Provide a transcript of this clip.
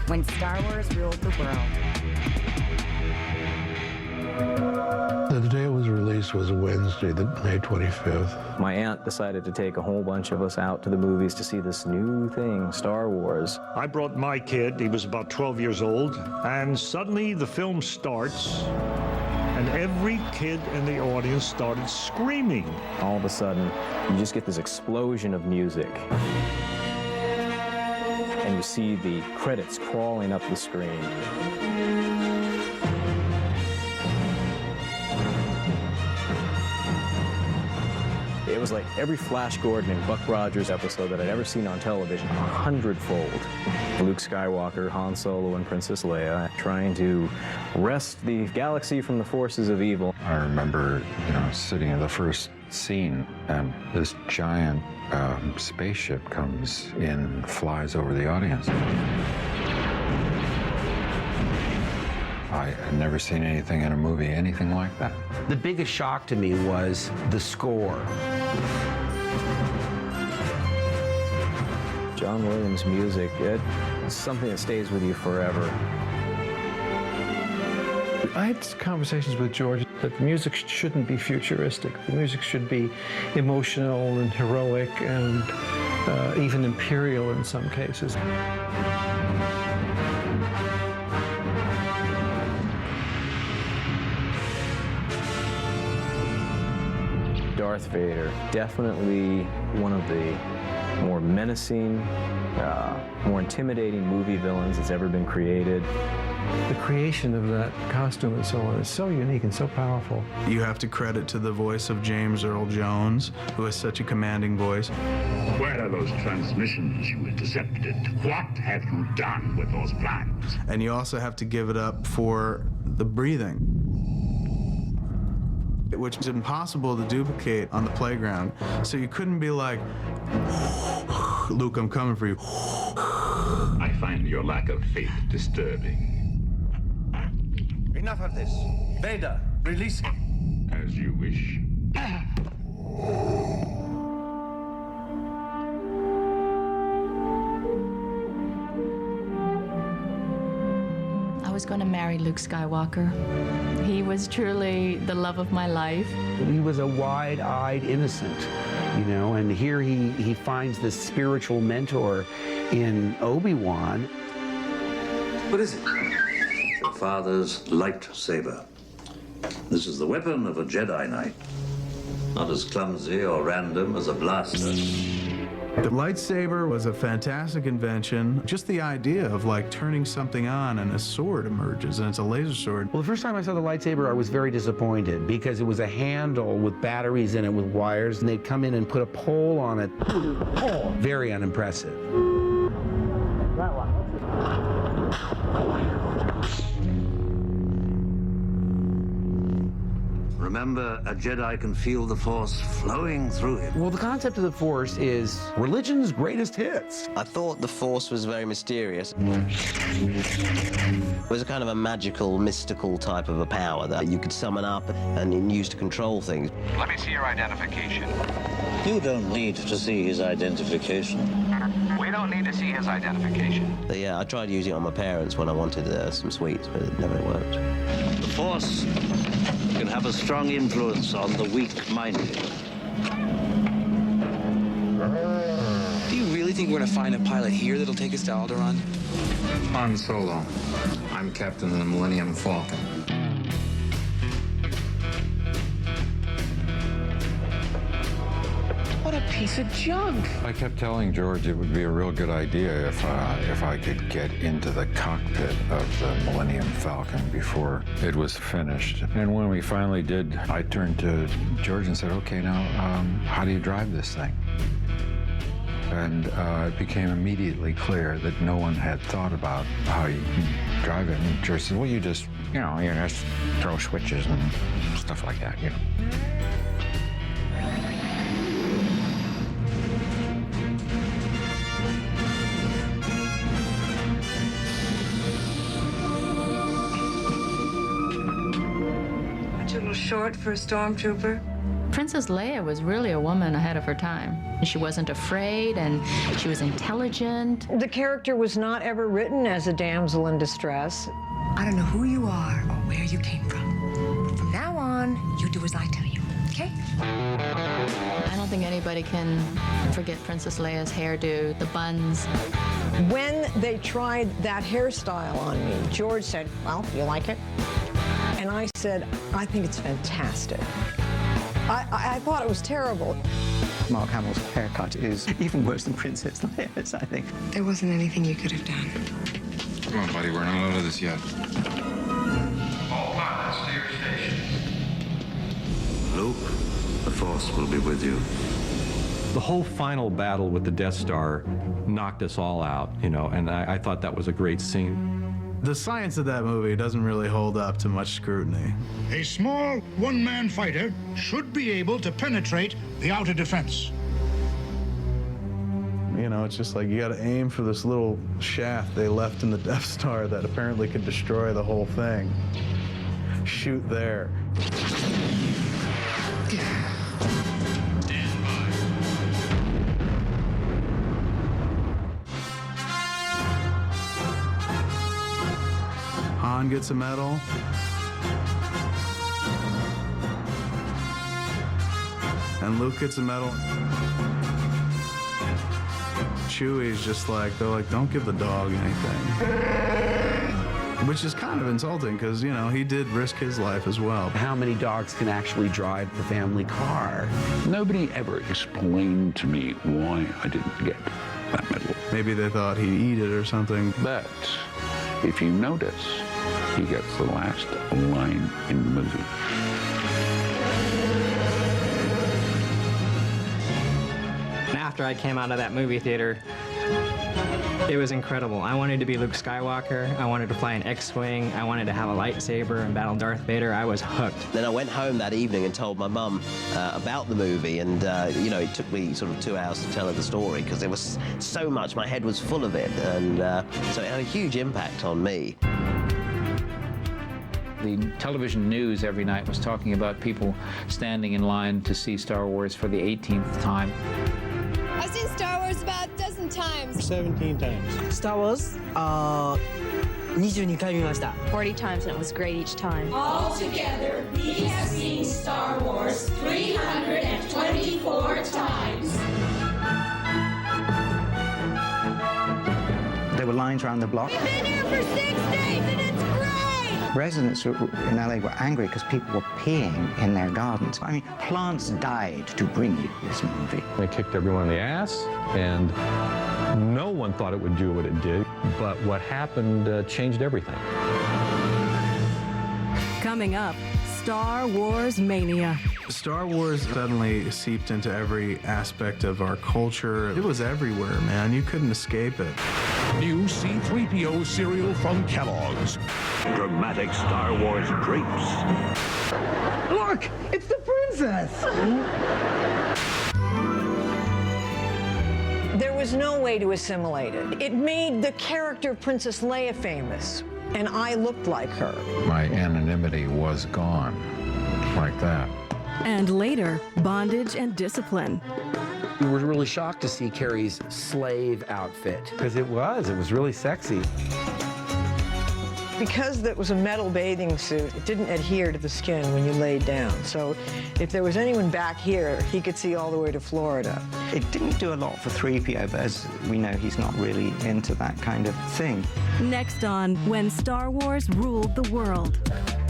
when Star Wars ruled the world. The day it was released was a Wednesday, May 25th. My aunt decided to take a whole bunch of us out to the movies to see this new thing, Star Wars. I brought my kid, he was about 12 years old, and suddenly the film starts, and every kid in the audience started screaming. All of a sudden, you just get this explosion of music. And you see the credits crawling up the screen. It was like every Flash Gordon and Buck Rogers episode that I'd ever seen on television, 100-fold. Luke Skywalker, Han Solo, and Princess Leia trying to wrest the galaxy from the forces of evil. I remember, sitting in the first scene, and this giant spaceship comes in, flies over the audience. I had never seen anything in a movie, anything like that. The biggest shock to me was the score. John Williams' music, it's something that stays with you forever. I had conversations with George that the music shouldn't be futuristic. The music should be emotional and heroic and even imperial in some cases. Darth Vader, definitely one of the more menacing, more intimidating movie villains that's ever been created. The creation of that costume and so on is so unique and so powerful. You have to credit to the voice of James Earl Jones, who has such a commanding voice. Where are those transmissions you intercepted? What have you done with those plans? And you also have to give it up for the breathing, which is impossible to duplicate on the playground. So you couldn't be like, Luke, I'm coming for you. I find your lack of faith disturbing. Enough of this. Vader, release him. As you wish. I was going to marry Luke Skywalker. He was truly the love of my life. He was a wide-eyed innocent, and here he finds this spiritual mentor in Obi-Wan. What is it? Your father's lightsaber. This is the weapon of a Jedi Knight. Not as clumsy or random as a blaster. The lightsaber was a fantastic invention. Just the idea of turning something on and a sword emerges, and it's a laser sword. Well, the first time I saw the lightsaber, I was very disappointed because it was a handle with batteries in it with wires, and they'd come in and put a pole on it. Very unimpressive. Remember, a Jedi can feel the Force flowing through him. Well, the concept of the Force is religion's greatest hits. I thought the Force was very mysterious. It was a kind of a magical, mystical type of a power that you could summon up and use to control things. Let me see your identification. You don't need to see his identification. We don't need to see his identification. But yeah, I tried using it on my parents when I wanted some sweets, but it never worked. The Force can have a strong influence on the weak-minded. Do you really think we're gonna find a pilot here that'll take us to Alderaan? Han Solo. I'm captain of the Millennium Falcon. What a piece of junk! I kept telling George it would be a real good idea if I could get into the cockpit of the Millennium Falcon before it was finished. And when we finally did, I turned to George and said, okay, now, how do you drive this thing? And it became immediately clear that no one had thought about how you drive it. And George said, well, you just throw switches and stuff like that, A little short for a stormtrooper. Princess Leia was really a woman ahead of her time. She wasn't afraid, and she was intelligent. The character was not ever written as a damsel in distress. I don't know who you are or where you came from. But from now on, you do as I tell you, okay? I don't think anybody can forget Princess Leia's hairdo, the buns. When they tried that hairstyle on me, George said, well, you like it? And I said, I think it's fantastic. I thought it was terrible. Mark Hamill's haircut is even worse than Princess Leia's, I think. There wasn't anything you could have done. Come on, buddy, we're not out of this yet. All pilots to your stations. Luke, the Force will be with you. The whole final battle with the Death Star knocked us all out, you know, and I thought that was a great scene. The science of that movie doesn't really hold up to much scrutiny. A small one-man fighter should be able to penetrate the outer defense. You know, it's just like you gotta aim for this little shaft they left in the Death Star that apparently could destroy the whole thing. Shoot there. Han gets a medal. And Luke gets a medal. Chewie's just like, they're like, don't give the dog anything. Which is kind of insulting because, you know, he did risk his life as well. How many dogs can actually drive the family car? Nobody ever explained to me why I didn't get that medal. Maybe they thought he'd eat it or something. But if you notice, he gets the last line in the movie. After I came out of that movie theater, it was incredible. I wanted to be Luke Skywalker. I wanted to fly an X-Wing. I wanted to have a lightsaber and battle Darth Vader. I was hooked. Then I went home that evening and told my mum about the movie, and you know, it took me sort of 2 hours to tell her the story because there was so much. My head was full of it, and so it had a huge impact on me. The television news every night was talking about people standing in line to see Star Wars for the 18th time. I've seen Star Wars about a dozen times. 17 times. Star Wars, 22回見ました. 40 times, and it was great each time. Altogether, we have seen Star Wars 324 times. There were lines around the block. We've been here for 6 days, and it's great! Residents in LA were angry because people were peeing in their gardens. I mean, plants died to bring you this movie. They kicked everyone in the ass, and no one thought it would do what it did, but what happened changed everything. Coming up, Star Wars Mania. Star Wars suddenly seeped into every aspect of our culture. It was everywhere, man. You couldn't escape it. New C-3PO cereal from Kellogg's. Dramatic Star Wars drapes. Look, it's the princess! There was no way to assimilate it. It made the character Princess Leia famous, and I looked like her. My anonymity was gone, like that. And later, bondage and discipline. We were really shocked to see Carrie's slave outfit. Because it was really sexy. Because it was a metal bathing suit, it didn't adhere to the skin when you laid down. So if there was anyone back here, he could see all the way to Florida. It didn't do a lot for 3PO, but as we know, he's not really into that kind of thing. Next on When Star Wars Ruled the World.